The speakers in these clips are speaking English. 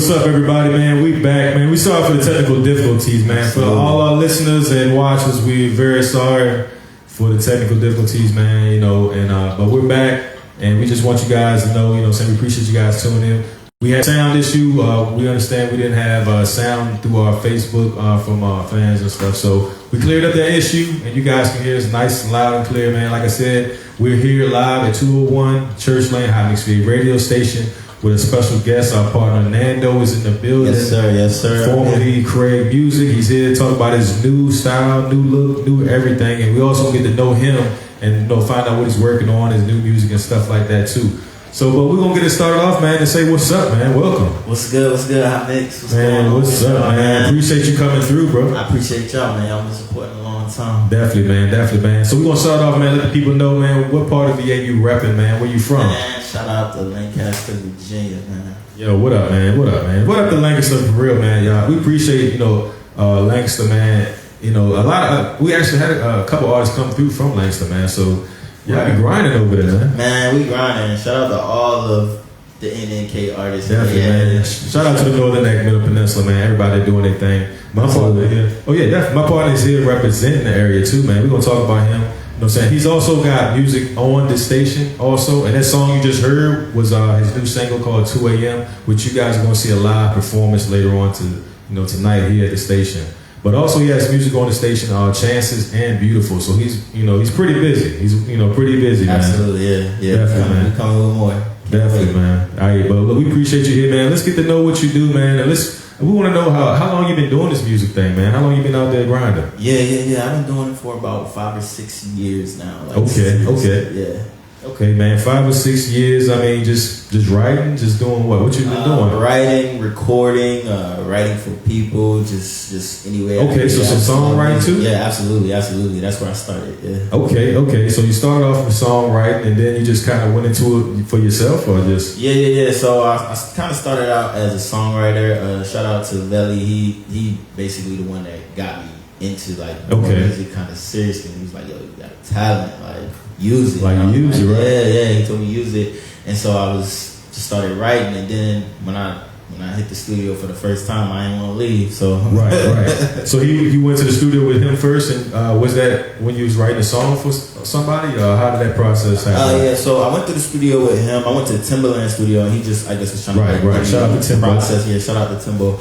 what's up, everybody, man? We back, man. We sorry for the technical difficulties, man. For all our listeners and watchers, we're very sorry for the technical difficulties, man. You know, and but we're back, and we just want you guys to know, saying we appreciate you guys tuning in. We had a sound issue. We understand we didn't have sound through our Facebook from our fans and stuff, so we cleared up that issue, and you guys can hear us nice and loud and clear, man. Like I said, we're here live at 201 Church Lane, High Mixed radio station, with a special guest. Our partner NXNDO is in the building. Yes, sir. Yes, sir. Formerly Craig Music. He's here to talk about his new style, new look, new everything. And we also get to know him and find out what he's working on, his new music and stuff like that too. So, but we're gonna get it started off, man, and say what's up, man. Welcome. What's good? What's good? Hot Mix. What's man, going on? What's up, man? Appreciate you coming through, bro. I appreciate y'all, man. Y'all been supporting a long time. Definitely, man. So we're gonna start off, man. Let the people know, man, what part of VA you repping, man. Where you from? Man, shout out to Lancaster, Virginia, man. Yo, what up, man? What up to Lancaster for real, man? Y'all, we appreciate, Lancaster, man. We actually had a couple artists come through from Lancaster, man. So y'all be grinding over there, man. Man, we grinding. Shout out to all of the NNK artists. Definitely, man. Shout out to the Northern Neck, Middle Peninsula, man. Everybody doing their thing. My partner here. Oh yeah, definitely. My partner is here representing the area too, man. We're gonna talk about him. You know what I'm saying? He's also got music on the station also. And that song you just heard was his new single called 2 a.m., which you guys are going to see a live performance later on tonight here at the station. But also he has music on the station, Chances and Beautiful. So he's pretty busy. He's, pretty busy, man. Absolutely, yeah. Definitely, man. We're coming with more. Definitely, man. All right, but look, we appreciate you here, man. Let's get to know what you do, man. And we want to know how long you been doing this music thing, man. How long you been out there grinding? Yeah. I've been doing it for about 5 or 6 years now. Okay. Yeah. Okay, man. 5 or 6 years. I mean, just writing, just doing what? What you been doing? Writing, recording, writing for people, just anywhere. Okay, so some songwriting too? Yeah, absolutely. That's where I started. Yeah. Okay. So you started off with songwriting, and then you just kind of went into it for yourself, or just? Yeah. So I kind of started out as a songwriter. Shout out to Veli. He basically the one that got me into music kind of seriously. He was like, "Yo, you got a talent, like use it." Like you use it, right? Yeah. He told me use it, and so I just started writing. And then when I hit the studio for the first time, I didn't want to leave. So right. So you went to the studio with him first, and was that when you was writing a song for somebody, or how did that process happen? Yeah. So I went to the studio with him. I went to Timberland studio, and he just, I guess, was trying to right. Shout out to Timbo. Yeah, shout out to Timbo.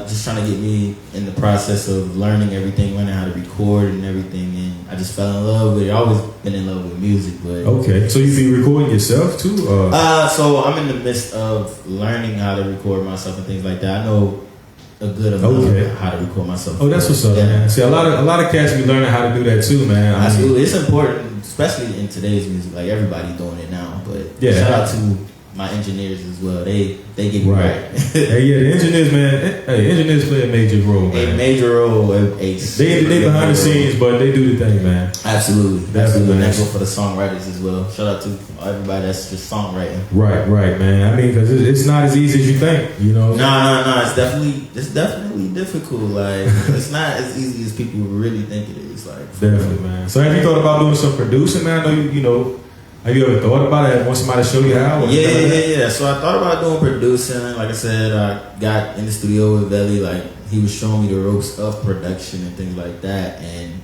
Just trying to get me in the process of learning everything, learning how to record and everything, and I just fell in love with it. I always been in love with music, but okay. So you be recording yourself too? So I'm in the midst of learning how to record myself and things like that. I know a good amount of how to record myself. Oh, that's what's up, man. See, a lot of cats be learning how to do that too, man. Absolutely, it's important, especially in today's music. Like everybody doing it now, but shout out to my engineers as well. They get me right. Hey, the engineers, man. Engineers play a major role, man. A major role. They behind the scenes, but they do the thing, man. Absolutely. Man. And that go for the songwriters as well. Shout out to everybody that's just songwriting. Right, man. I mean, because it's not as easy as you think, No. It's definitely difficult. Like it's not as easy as people really think it is. Like definitely, man. So have you thought about doing some producing, man? I know have you ever thought about it? Want somebody to show you how? Yeah. So I thought about doing producing. Like I said, I got in the studio with Veli. Like he was showing me the ropes of production and things like that. And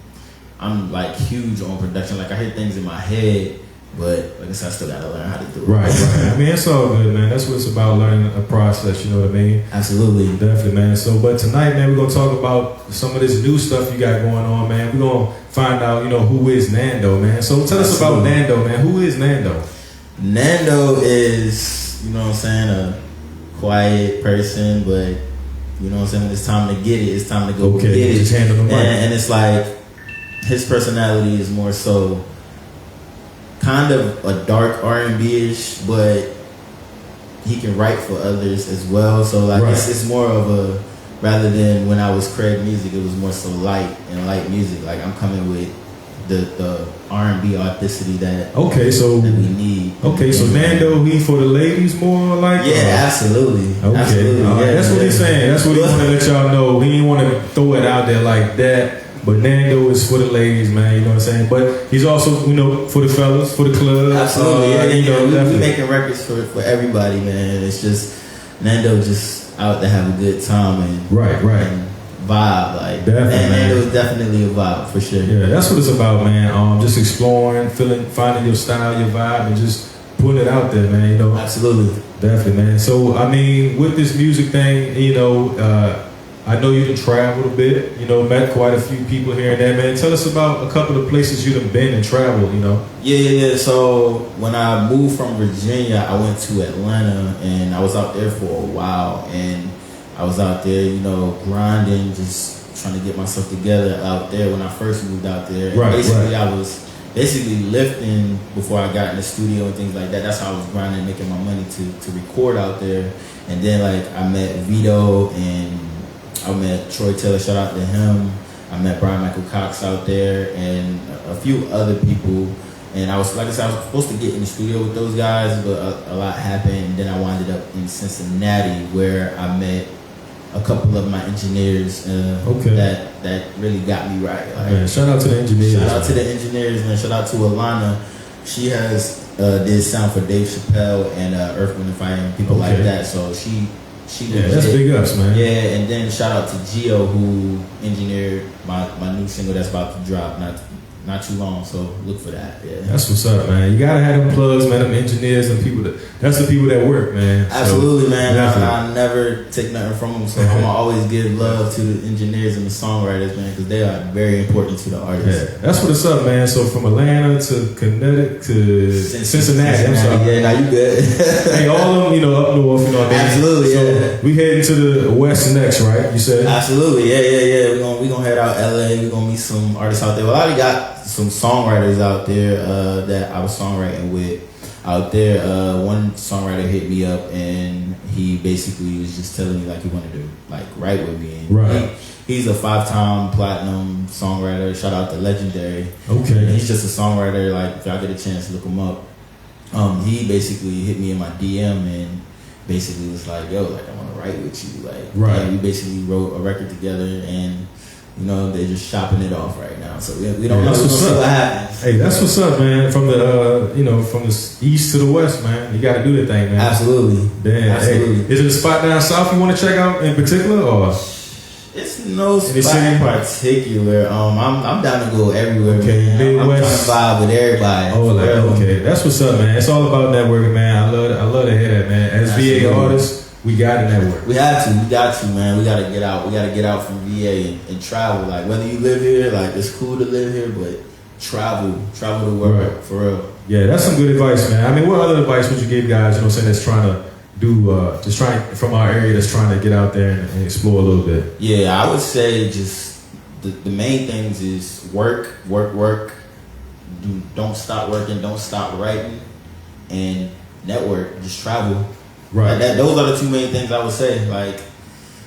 I'm like huge on production. Like I hear things in my head, but like I said, I still gotta learn how to do it. Right. I mean, it's all good, man. That's what it's about, learning a process. You know what I mean? Absolutely. Definitely, man. So, but tonight, man, we're gonna talk about some of this new stuff you got going on, man. We're gonna find out, who is NXNDO, man. So tell us about NXNDO, man. Who is NXNDO? NXNDO is, a quiet person, but when it's time to get it, it's time to go get it. Just handle the money. And it's like his personality is more so kind of a dark R&B-ish, but he can write for others as well. So it's more of a, rather than when I was Craig Music, it was more so light music. Like I'm coming with the R&B authenticity that we need. Okay, so NXNDO, he for the ladies more like? Yeah, absolutely. Okay, absolutely. That's what he's saying. That's what he want to let y'all know. He didn't want to throw it out there like that. But NXNDO is for the ladies, man. You know what I'm saying? But he's also, for the fellas, for the club. Absolutely. We making records for everybody, man. It's just NXNDO just out to have a good time and and vibe. Like, and it was definitely a vibe for sure. Yeah, that's what it's about, man. Just exploring, finding your style, your vibe, and just putting it out there, man. You know, absolutely, definitely, man. So I mean, with this music thing, you know, I know you done traveled a bit. You know, met quite a few people here and there, man. Tell us about a couple of places you done been and traveled. You know. Yeah. So when I moved from Virginia, I went to Atlanta, and I was out there for a while, and I was out there, you know, grinding, just trying to get myself together out there when I first moved out there. And basically, I was lifting before I got in the studio and things like that. That's how I was grinding, making my money to record out there. And then, like, I met Vito and I met Troy Taylor, shout out to him. I met Brian Michael Cox out there and a few other people. And I was, like I said, I was supposed to get in the studio with those guys, but a lot happened. And then I wound up in Cincinnati, where I met a couple of my engineers that really got me right. Like, man, shout out to the engineers. Shout out to the engineers, man. Shout out to Alana. She has did sound for Dave Chappelle and Earth, Wind, and Fire and people like that. So she that's big ups, man. Yeah, and then shout out to Gio, who engineered my new single that's about to drop not too long, so look for that. Yeah, that's what's up, man. You gotta have them plugs, man. Them engineers and people that's the people that work, man. Absolutely, so, man. I never take nothing from them, so I'm gonna always give love to the engineers and the songwriters, man, because they are very important to the artists. Yeah, that's what's up, man. So from Atlanta to Connecticut to Cincinnati. I'm sorry. Yeah, now you good. Hey, all of them, you know, up north, you know. Absolutely, so yeah. We heading to the West next, right? You said. Absolutely, yeah. We gonna head out LA. We gonna meet some artists out there. Well, I already got some songwriters out there that I was songwriting with out there. One songwriter hit me up and he basically was just telling me like he wanted to like write with me. And he's a 5-time platinum songwriter. Shout out to Legendary. Okay. And he's just a songwriter. Like if y'all get a chance to look him up. He basically hit me in my DM and basically was like, yo, like I want to write with you. Like and we basically wrote a record together and you know, they're just shopping it off right now. So we don't know what happens. Hey, that's what's up, man. From the from the east to the west, man. You got to do that thing, man. Absolutely. Damn. Absolutely. Hey, is it a spot down south you want to check out in particular, or? It's no spot in particular. I'm down to go everywhere, man. Midwest. I'm trying to vibe with everybody. Oh, like, okay. That's what's up, man. It's all about networking, man. I love to hear that, man. As VA artists, we got to network. We got to, man. We got to get out. We got to get out from VA and travel. Like whether you live here, like it's cool to live here, but travel the world for real. Yeah, that's some good advice, man. I mean, what other advice would you give guys? You know, saying that's trying to do, just trying from our area, that's trying to get out there and explore a little bit. Yeah, I would say just the main things is work. Don't stop working. Don't stop writing, and network. Just travel. Right. Like those are the two main things I would say. Like,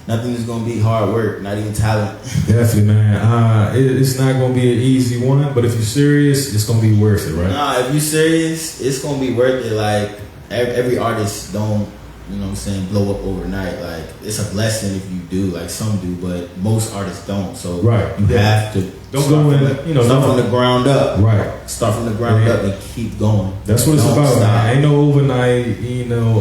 nothing is going to be hard work, not even talent. Definitely, man. It's not going to be an easy one, but if you're serious, it's going to be worth it, right? Nah, if you're serious, it's going to be worth it. Like, every artist don't, you know what I'm saying, blow up overnight. Like, it's a blessing if you do. Like, some do, but most artists don't. So, you have to start from the ground up. Right. Start from the ground up and keep going. That's what it's about, man. Ain't no overnight,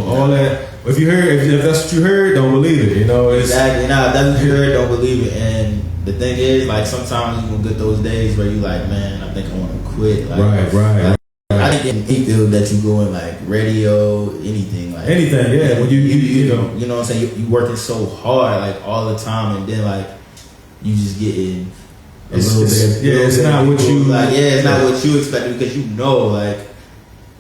all that. If that's what you heard, don't believe it, Exactly. Nah, if that's what you heard, don't believe it. And the thing is, like, sometimes you gonna get those days where you like, man, I think I want to quit. Like, right. I didn't get any field that you go in, like radio, anything. Like anything, yeah. When you know. You know what I'm saying? You working so hard, like, all the time, and then, like, you just getting it's not what you like. Yeah, it's not what you expected because you know, like,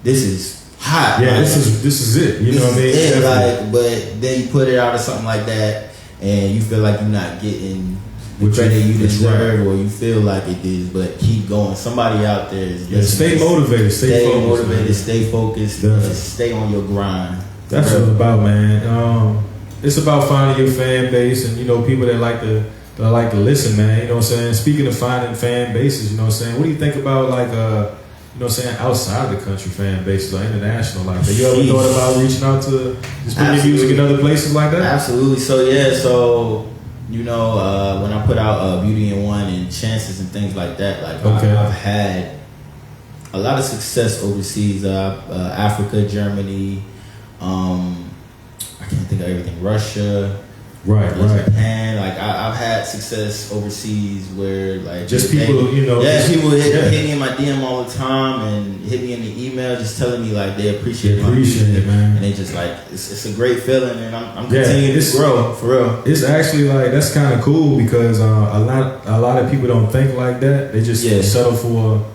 this is hot. Yeah, like, this is it. You know what I mean? It, like, but then you put it out or something like that, and you feel like you're not getting the credit you deserve, or you feel like it is. But keep going. Somebody out there is stay motivated. Stay focused, stay focused. Stay on your grind. That's what it's about, man. It's about finding your fan base and people that like to listen, man. You know what I'm saying? Speaking of finding fan bases, you know what I'm saying? What do you think about like you know what I'm saying, outside the country fan bases or international like that? You ever thought about reaching out to just putting your music in other places like that? Absolutely. So when I put out Beauty in One and Chances and things like that, like I've had a lot of success overseas, Africa, Germany, I can't think of everything. Russia. Right. Japan, like I've had success overseas where like just people, people hit me in my DM all the time and hit me in the email just telling me like they appreciate it, man, and they just like it's a great feeling, and I'm continuing to grow for real. It's actually like that's kind of cool because a lot of people don't think like that. They just settle for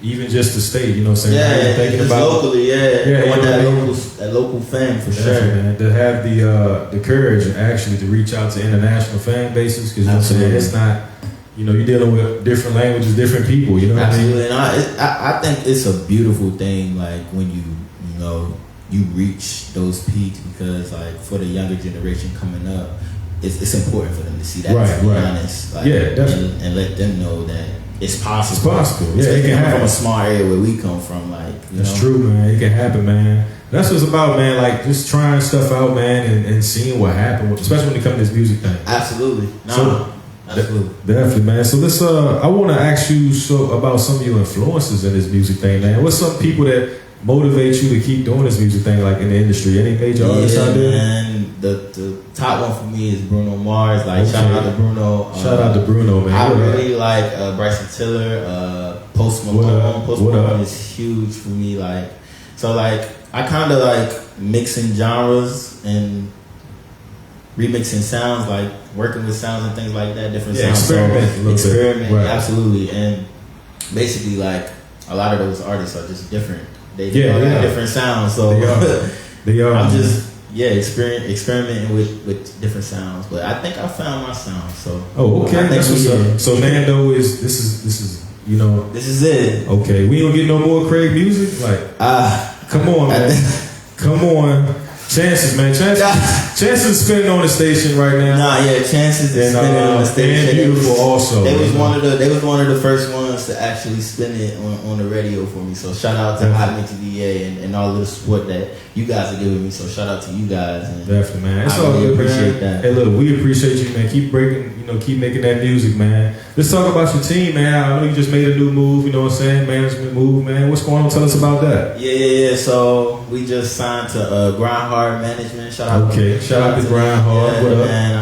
even just the state, you know what I'm saying? Yeah, thinking about locally, that local fan for sure. Man, to have the courage actually to reach out to international fan bases, because you know what I'm saying, it's not, you're dealing with different languages, different people, you know what I mean? Absolutely, and I think it's a beautiful thing, like when you reach those peaks, because like for the younger generation coming up, it's important for them to see that, to be honest, like, definitely, and let them know that it's possible. It's possible. Yeah, it can happen from a small area where we come from. Like, that's true, man. It can happen, man. That's what it's about, man. Like just trying stuff out, man, and seeing what happens, especially when it comes to this music thing. Absolutely. Absolutely. Definitely, man. So let's. I want to ask you about some of your influences in this music thing, man. What's some people that motivate you to keep doing this music thing, like in the industry? Any major artists out there? Man. The top one for me is Bruno Mars. Like, shout out to Bruno. Shout out to Bruno, man. I really like Bryson Tiller, Post Malone. Post Malone is huge for me. Like, so like I kind of like mixing genres and remixing sounds, like working with sounds and things like that. Different sounds. Experiment, right. Absolutely. And basically, like a lot of those artists are just different. They have different sounds. So they are. I'm just. Yeah, experimenting with different sounds, but I think I found my sound. So okay, that's what's up. So NXNDO is this is this is it. Okay, we don't get no more Craig music. Like come on, man, come on. Chances, man. Chances spinning on the station right now. Chances is spinning on the station. And Beautiful also. They was one of the first ones to actually spin it on the radio for me. So shout out to Hot Mix DA and all of the support that you guys are giving me. So shout out to you guys. And definitely, man. It's I all really good, appreciate man. that. Hey, look, we appreciate you, man. Keep keep making that music, man. Let's talk about your team, man. I know you just made a new move, you know what I'm saying? Management move, man. What's going on? Tell us about that. Yeah. So we just signed to Grindhard Management. Shout out to Grindhard. What up? Man,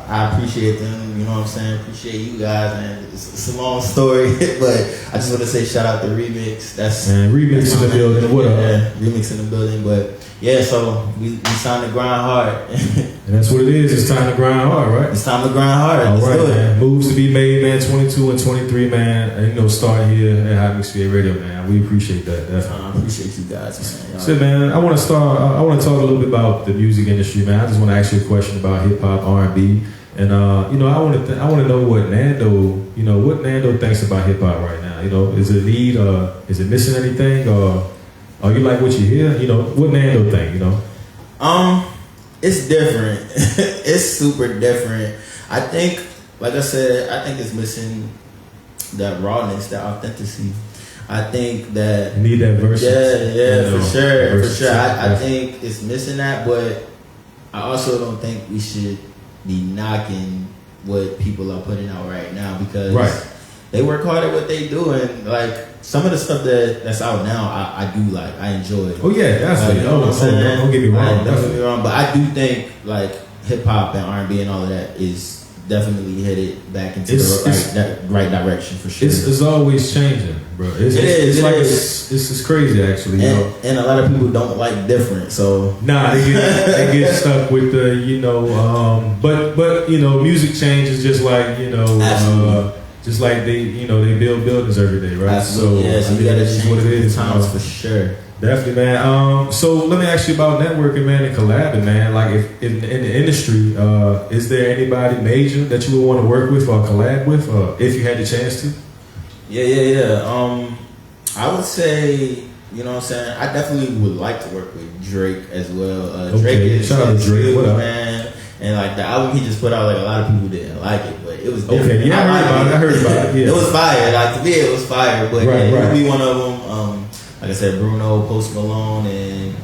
I appreciate them. You know what I'm saying? Appreciate you guys, man. It's a long story, but I just want to say shout out to Remix. Remix in the building. What up? Yeah, Remix in the building, but. Yeah, so we signed to grind hard. And that's what it is. It's time to grind hard, right? It's time to grind hard. All Let's right, do it. man. Moves to be made, man. 22 and 23, man. And start here at Hot Mix Radio, man. We appreciate that. Definitely. I appreciate you guys, man. So, man, I want to talk a little bit about the music industry, man. I just want to ask you a question about hip hop, R&B, and I want to know what NXNDO thinks about hip hop right now. Is it need? Is it missing anything? Or you like what you hear? What NXNDO think? It's different. It's super different. I think, like I said, it's missing that rawness, that authenticity. I think that you need that verse. Yeah, for sure. I think it's missing that, but I also don't think we should be knocking what people are putting out right now, because they work hard at what they do, and like some of the stuff that's out now, I do like. I enjoy it. Oh yeah, definitely. Don't get me wrong. Don't get me wrong, but I do think like hip hop and R&B and all of that is definitely headed back into the right direction for sure. It's always changing, bro. It's crazy actually. And a lot of people don't like different, so they get stuck with the but music changes just like just like they build buildings every day, right? Absolutely. So you gotta change what it is times for sure. Definitely, man. So let me ask you about networking, man, and collabing, man. Like, if in the industry, is there anybody major that you would want to work with or collab with, if you had the chance to? Yeah. I would say, you know what I'm saying, I definitely would like to work with Drake as well. Drake is shout out to Drake, what up? Man. And like the album he just put out, like a lot of people didn't like it, but it was different. Okay, yeah, I heard about it. Yeah. It was fire. Like to me, it was fire. But it would be one of them. Like I said, Bruno, Post Malone, and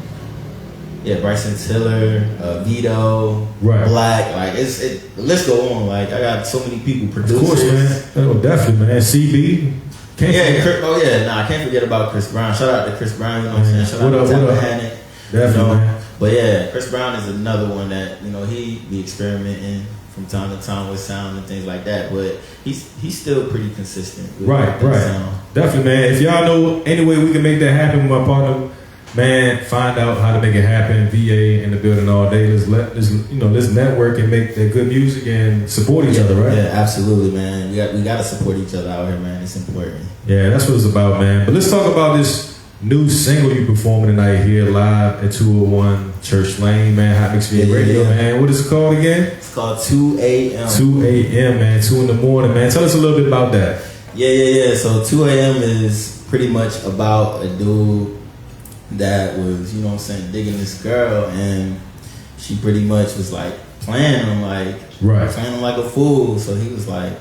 Bryson Tiller, Vito, Black. Like the list go on. Like I got so many people producers. Of course, man. Oh, definitely, man. CB. I can't forget about Chris Brown. Shout out to Chris Brown. You know what I'm saying? Shout out to Tappahannock. Definitely, man. But yeah, Chris Brown is another one that, you know, he be experimenting from time to time with sound and things like that, but he's still pretty consistent with Right. sound. Definitely, man. If y'all know any way we can make that happen with my partner, man, find out how to make it happen. VA in the building all day. Let's network and make that good music and support each other, right? Yeah, absolutely, man. We got to support each other out here, man. It's important. Yeah, that's what it's about, man. But let's talk about this new single you performing tonight here live at 201 Church Lane, man. Hot Mix VA Radio, man. What is it called again? It's called 2 a.m. 2 a.m., man. 2 in the morning, man. Tell us a little bit about that. Yeah. So 2 a.m. is pretty much about a dude that was, you know what I'm saying, digging this girl, and she pretty much was like playing him like a fool. So he was like,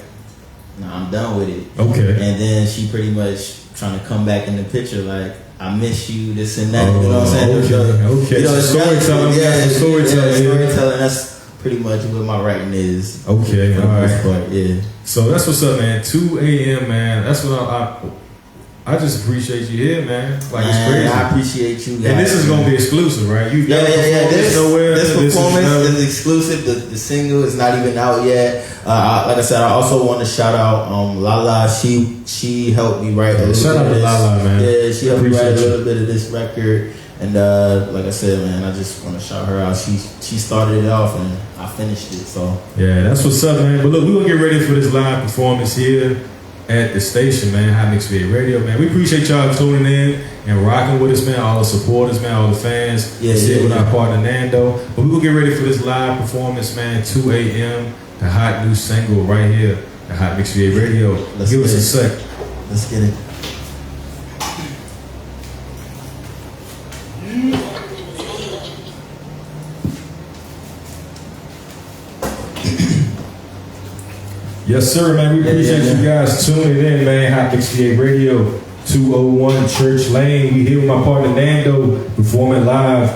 nah, I'm done with it. Okay. And then she pretty much trying to come back in the picture like, I miss you, this and that. You know what I'm saying? Okay. You know, it's storytelling. storytelling. That's pretty much what my writing is. Okay. For the most part, yeah. So that's what's up, man. 2 a.m., man. That's what I just appreciate you here, man. Like, it's crazy. I appreciate you guys. And this is going to be exclusive, right? This performance is exclusive. The single is not even out yet. Like I said, I also want to shout out Lala. She helped me write a little bit shout out to Lala, man. Yeah, she helped me write a little bit of this record. And like I said, man, I just want to shout her out. She started it off and I finished it. So yeah, that's what's up, man. But look, we're going to get ready for this live performance here at the station, man. Hot Mix VA Radio, man. We appreciate y'all tuning in and rocking with us, man. All the supporters, man. All the fans. With our partner Nando. But we will get ready for this live performance, man. 2 a.m. The hot new single right here at Hot Mix VA Radio. Give us a sec. Let's get it. Yes, sir, man. We appreciate you guys tuning in, man. Hot Mix VA Radio, 201 Church Lane. We here with my partner Nando, performing live.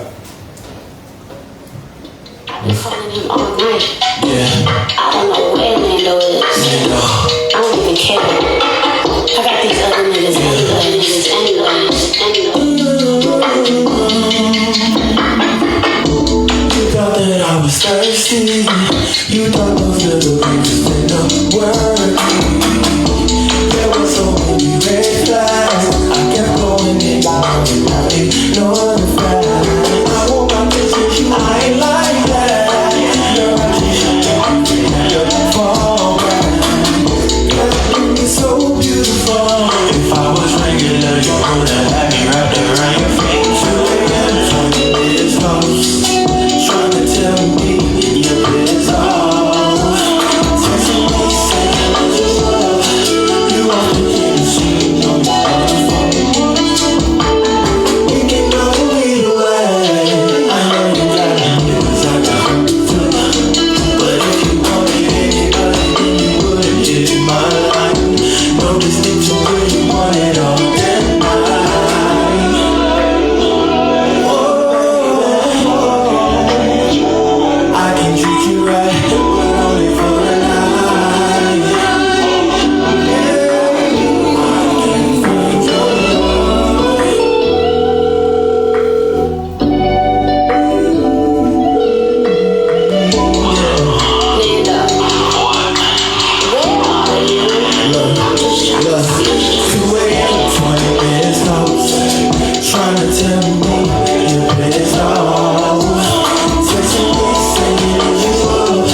I've been calling him all night. I don't know where Nando is. I don't even care. I got these other niggas You thought that I was thirsty. You thought those little things did not work. There were so many red flags. I kept going in and I ignored the fact. I want my business, I ain't like that. You're a teacher, you're fall back. God, you're so beautiful. If I was regular, you would have had me wrapped around your feet. 2 a.m. trying to be as close. Trying to tell me your biz off. Texting me saying that you love. You want to keep the scene on your phone. We can go either way. I know you got me because I got you too. But if you wanted anybody, then you wouldn't get in my line. No distinction when you want it all that night. I can treat you right, but only for a night. I can find your Nando, where are you? 2 a.m. 20 minutes close. Trying to tell me you're pissed off. Texting me saying that you love.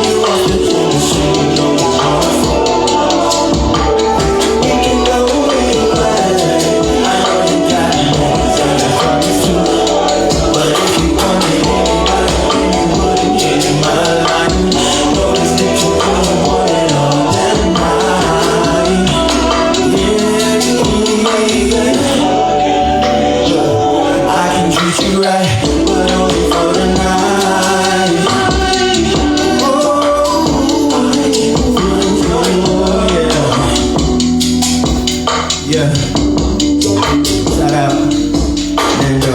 You want to keep the shit on your phone. We can go either way. I know you got niggas that are fucking too. But if you wanted anybody, then you wouldn't get in my line. No distinction, cause you want it all that night. I can treat you right, but only for the night. Yeah. Shout out, Nando.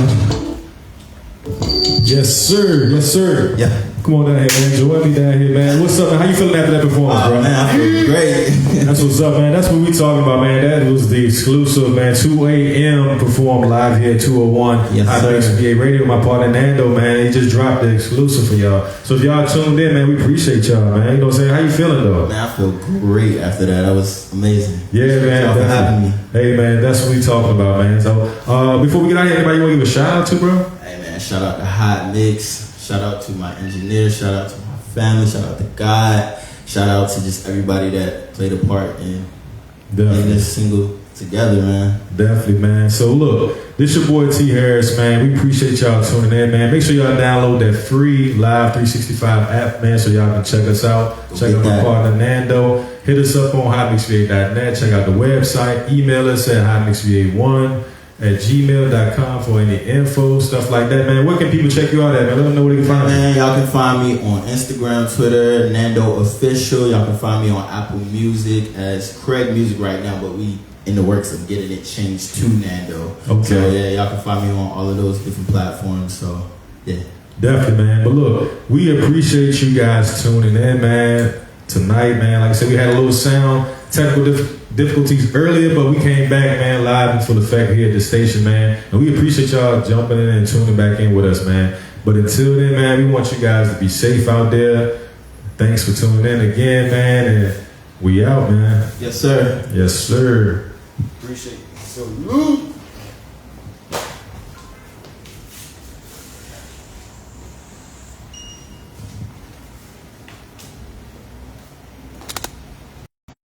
Yes, sir. Yes, sir. Yeah. Come on down here, man. Join me down here, man. What's up, man? How you feeling after that performance, bro? Man, I feel great. That's what's up, man. That's what we talking about, man. That was the exclusive, man. 2 a.m. performed live here at 201. Yes, I know sir. XBA Radio. My partner Nando, man. He just dropped the exclusive for y'all. So if y'all tuned in, man, we appreciate y'all, man. You know what I'm saying? How you feeling, though? Man, I feel great after that. That was amazing. Yeah, man. Y'all for having me. Hey, man. That's what we talking about, man. So before we get out here, anybody you want to give a shout out to, bro? Hey, man, shout out to Hot Mix. Shout out to my engineer. Shout out to my family. Shout out to God. Shout out to just everybody that played a part in getting this single together, man. Definitely, man. So look, this your boy T Harris, man. We appreciate y'all tuning in, man. Make sure y'all download that free Live 365 app, man, so y'all can check us out. Check out my partner Nando. Hit us up on hotmixva.net. Check out the website. Email us at hotmixva1@gmail.com for any info, stuff like that, man. Where can people check you out at, man? Let them know where they can find you. Man, y'all can find me on Instagram, Twitter, Nando Official. Y'all can find me on Apple Music as Craig Music right now, but we in the works of getting it changed to Nando. Okay. So yeah, y'all can find me on all of those different platforms. So yeah. Definitely, man. But look, we appreciate you guys tuning in, man. Tonight, man, like I said, we had a little sound technical difficulties earlier, but we came back, man, live and full effect here at the station, man. And we appreciate y'all jumping in and tuning back in with us, man. But until then, man, we want you guys to be safe out there. Thanks for tuning in again, man. And we out, man. Yes, sir. Yes, sir. Appreciate it. Salute.